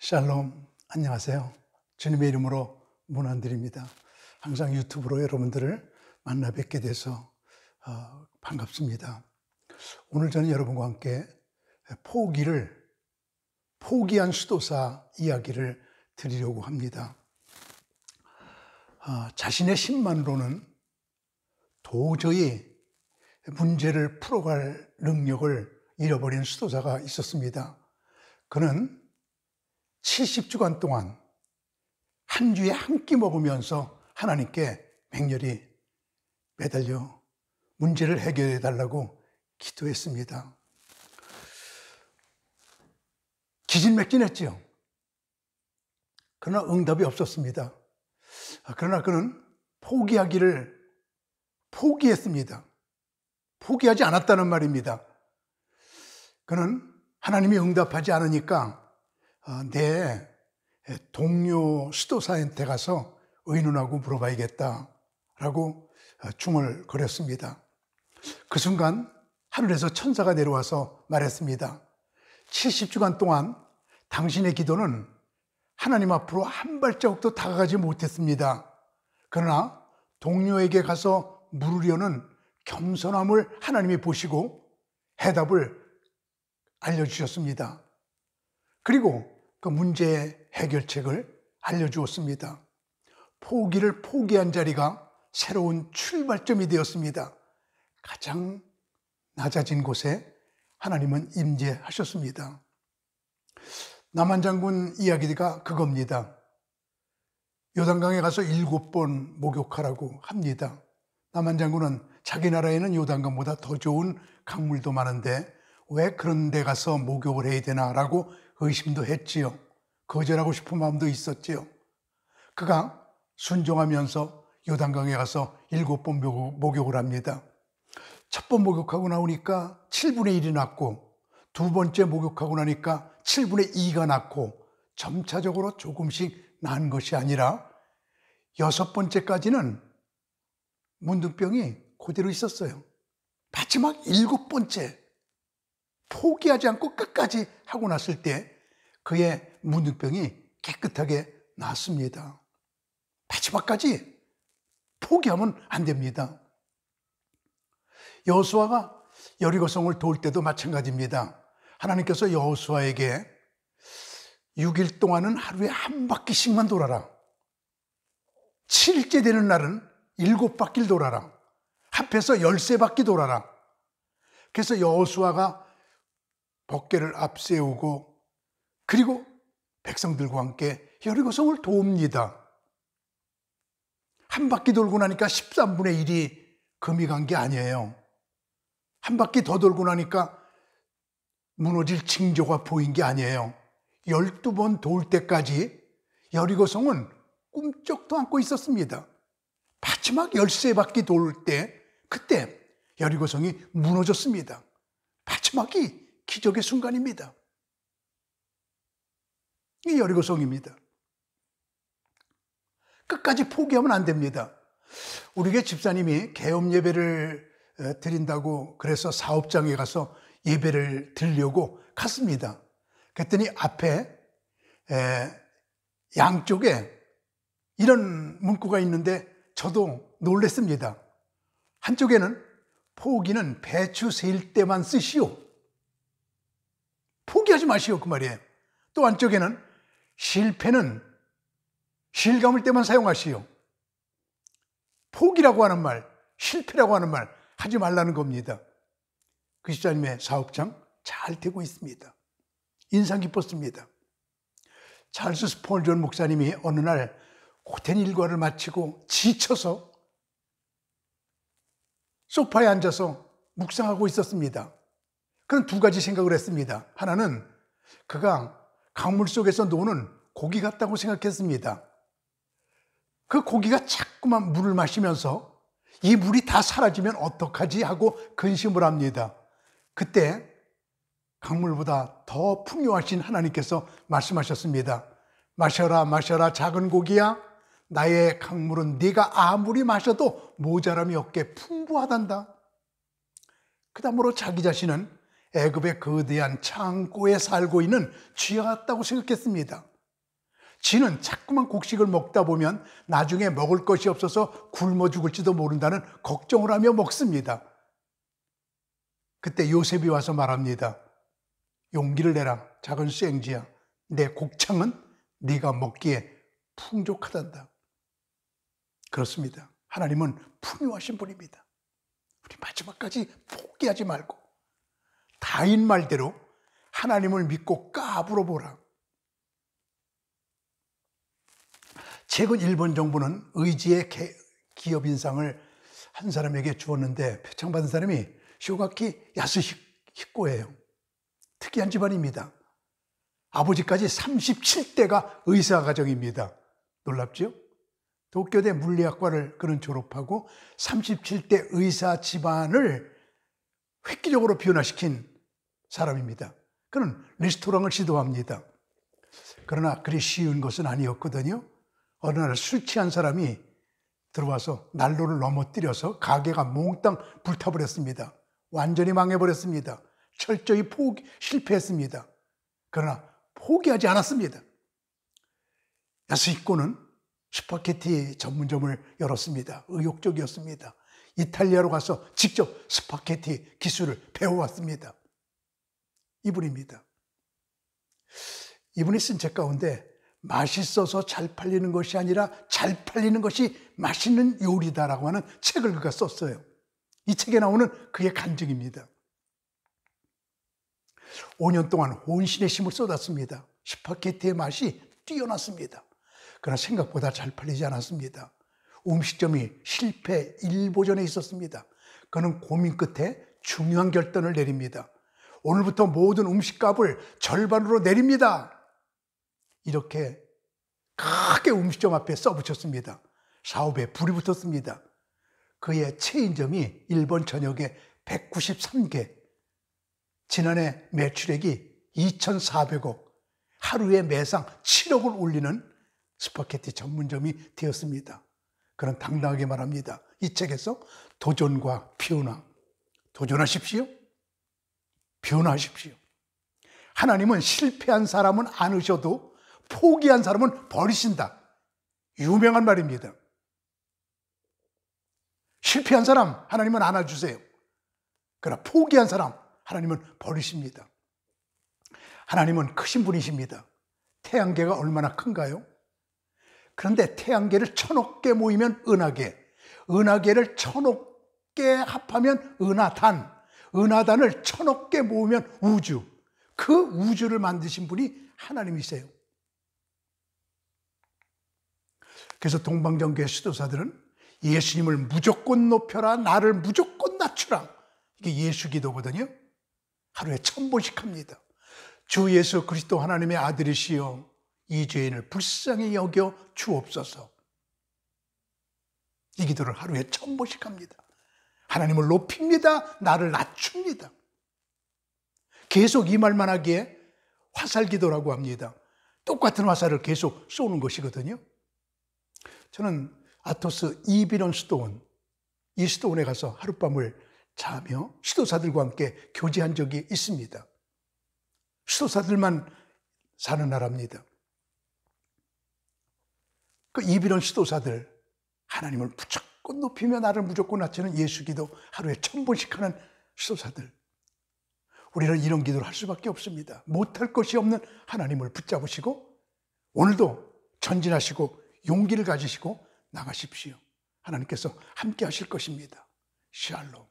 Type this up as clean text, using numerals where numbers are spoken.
샬롬, 안녕하세요. 주님의 이름으로 문안드립니다. 항상 유튜브로 여러분들을 만나 뵙게 돼서 반갑습니다. 오늘 저는 여러분과 함께 포기한 수도사 이야기를 드리려고 합니다. 자신의 힘만으로는 도저히 문제를 풀어갈 능력을 잃어버린 수도사가 있었습니다. 그는 70주간 동안 한 주에 한 끼 먹으면서 하나님께 맹렬히 매달려 문제를 해결해 달라고 기도했습니다. 기진맥진했지요. 그러나 응답이 없었습니다. 그러나 그는 포기했습니다. 포기하지 않았다는 말입니다. 그는 하나님이 응답하지 않으니까 내 동료 수도사한테 가서 의논하고 물어봐야겠다라고 중얼거렸습니다. 그 순간 하늘에서 천사가 내려와서 말했습니다. 70주간 동안 당신의 기도는 하나님 앞으로 한 발자국도 다가가지 못했습니다. 그러나 동료에게 가서 물으려는 겸손함을 하나님이 보시고 해답을 알려주셨습니다. 그리고 그 문제의 해결책을 알려주었습니다. 포기를 포기한 자리가 새로운 출발점이 되었습니다. 가장 낮아진 곳에 하나님은 임재하셨습니다. 남한 장군 이야기가 그겁니다. 요단강에 가서 7번 목욕하라고 합니다. 남한 장군은 자기 나라에는 요단강보다 더 좋은 강물도 많은데 왜 그런 데 가서 목욕을 해야 되나라고 의심도 했지요. 거절하고 싶은 마음도 있었지요. 그가 순종하면서 요단강에 가서 7번 목욕을 합니다. 첫 번 목욕하고 나오니까 7분의 1이 났고, 두 번째 목욕하고 나니까 7분의 2가 났고, 점차적으로 조금씩 난 것이 아니라 6번째까지는 문둥병이 그대로 있었어요. 마지막 7번째 포기하지 않고 끝까지 하고 났을 때 그의 문둥병이 깨끗하게 나았습니다. 마지막까지 포기하면 안 됩니다. 여호수아가 여리고성을 도울 때도 마찬가지입니다. 하나님께서 여호수아에게 6일 동안은 하루에 한 바퀴씩만 돌아라. 7일째 되는 날은 7바퀴를 돌아라. 합해서 13바퀴 돌아라. 그래서 여호수아가 법궤를 앞세우고 그리고 백성들과 함께 여리고성을 도웁니다. 한 바퀴 돌고 나니까 13분의 1이 금이 간 게 아니에요. 한 바퀴 더 돌고 나니까 무너질 징조가 보인 게 아니에요. 12번 돌 때까지 여리고성은 꿈쩍도 않고 있었습니다. 마지막 13바퀴 돌 때 그때 여리고성이 무너졌습니다. 마지막이 기적의 순간입니다. 이 여리고성입니다. 끝까지 포기하면 안 됩니다. 우리 교회 집사님이 개업 예배를 드린다고 그래서 사업장에 가서 예배를 드리려고 갔습니다. 그랬더니 앞에 양쪽에 이런 문구가 있는데 저도 놀랐습니다. 한쪽에는 포기는 배추 세일 때만 쓰시오. 포기하지 마시오 그 말이에요. 또 한쪽에는 실패는 실 감을 때만 사용하시오. 포기라고 하는 말, 실패라고 하는 말 하지 말라는 겁니다. 그 집사님의 사업장 잘 되고 있습니다. 인상 깊었습니다. 찰스 스폴전 목사님이 어느 날 고된 일과를 마치고 지쳐서 소파에 앉아서 묵상하고 있었습니다. 그런 두 가지 생각을 했습니다. 하나는 그가 강물 속에서 노는 고기 같다고 생각했습니다. 그 고기가 자꾸만 물을 마시면서 이 물이 다 사라지면 어떡하지 하고 근심을 합니다. 그때 강물보다 더 풍요하신 하나님께서 말씀하셨습니다. 마셔라 마셔라 작은 고기야, 나의 강물은 네가 아무리 마셔도 모자람이 없게 풍부하단다. 그 다음으로 자기 자신은 애굽의 거대한 창고에 살고 있는 쥐와 같다고 생각했습니다. 지는 자꾸만 곡식을 먹다 보면 나중에 먹을 것이 없어서 굶어 죽을지도 모른다는 걱정을 하며 먹습니다. 그때 요셉이 와서 말합니다. 용기를 내라, 작은 생쥐야. 내 곡창은 네가 먹기에 풍족하단다. 그렇습니다. 하나님은 풍요하신 분입니다. 우리 마지막까지 포기하지 말고 다인 말대로 하나님을 믿고 까불어 보라. 최근 일본 정부는 의지의 기업 인상을 한 사람에게 주었는데 표창받은 사람이 쇼가키 야스히코예요. 특이한 집안입니다. 아버지까지 37대가 의사 가정입니다. 놀랍죠? 도쿄대 물리학과를 그는 졸업하고 37대 의사 집안을 획기적으로 변화시킨 사람입니다. 그는 레스토랑을 시도합니다. 그러나 그리 쉬운 것은 아니었거든요. 어느 날 술 취한 사람이 들어와서 난로를 넘어뜨려서 가게가 몽땅 불타버렸습니다. 완전히 망해버렸습니다. 철저히 실패했습니다. 그러나 포기하지 않았습니다. 야스히코는 스파게티 전문점을 열었습니다. 의욕적이었습니다. 이탈리아로 가서 직접 스파게티 기술을 배워왔습니다. 이분입니다. 이분이 쓴 책 가운데 맛있어서 잘 팔리는 것이 아니라 잘 팔리는 것이 맛있는 요리다라고 하는 책을 그가 썼어요. 이 책에 나오는 그의 간증입니다. 5년 동안 혼신의 힘을 쏟았습니다. 스파게티의 맛이 뛰어났습니다. 그러나 생각보다 잘 팔리지 않았습니다. 음식점이 실패 일보전에 있었습니다. 그는 고민 끝에 중요한 결단을 내립니다. 오늘부터 모든 음식값을 절반으로 내립니다. 이렇게 크게 음식점 앞에 써붙였습니다. 사업에 불이 붙었습니다. 그의 체인점이 일본 전역에 193개, 지난해 매출액이 2,400억, 하루에 매상 7억을 올리는 스파게티 전문점이 되었습니다. 그는 당당하게 말합니다. 이 책에서 도전과 변화, 도전하십시오. 변화하십시오. 하나님은 실패한 사람은 안으셔도 포기한 사람은 버리신다. 유명한 말입니다. 실패한 사람 하나님은 안아주세요. 그러나 포기한 사람 하나님은 버리십니다. 하나님은 크신 분이십니다. 태양계가 얼마나 큰가요? 그런데 태양계를 1000억 개 모이면 은하계, 은하계를 1000억 개 합하면 은하단, 은하단을 1000억 개 모으면 우주. 그 우주를 만드신 분이 하나님이세요. 그래서 동방정교회 수도사들은 예수님을 무조건 높여라, 나를 무조건 낮추라. 이게 예수 기도거든요. 하루에 1000번씩 합니다. 주 예수 그리스도 하나님의 아들이시여 이 죄인을 불쌍히 여겨 주옵소서. 이 기도를 하루에 1000번씩 합니다. 하나님을 높입니다. 나를 낮춥니다. 계속 이 말만 하기에 화살 기도라고 합니다. 똑같은 화살을 계속 쏘는 것이거든요. 저는 아토스 이비론 수도원, 이 수도원에 가서 하룻밤을 자며 수도사들과 함께 교제한 적이 있습니다. 수도사들만 사는 나라입니다. 그 이비론 수도사들, 하나님을 무조건 높이며 나를 무조건 낮추는 예수 기도 하루에 1000번씩 하는 수도사들. 우리는 이런 기도를 할 수밖에 없습니다. 못할 것이 없는 하나님을 붙잡으시고 오늘도 전진하시고 용기를 가지시고 나가십시오. 하나님께서 함께 하실 것입니다. 샬롬.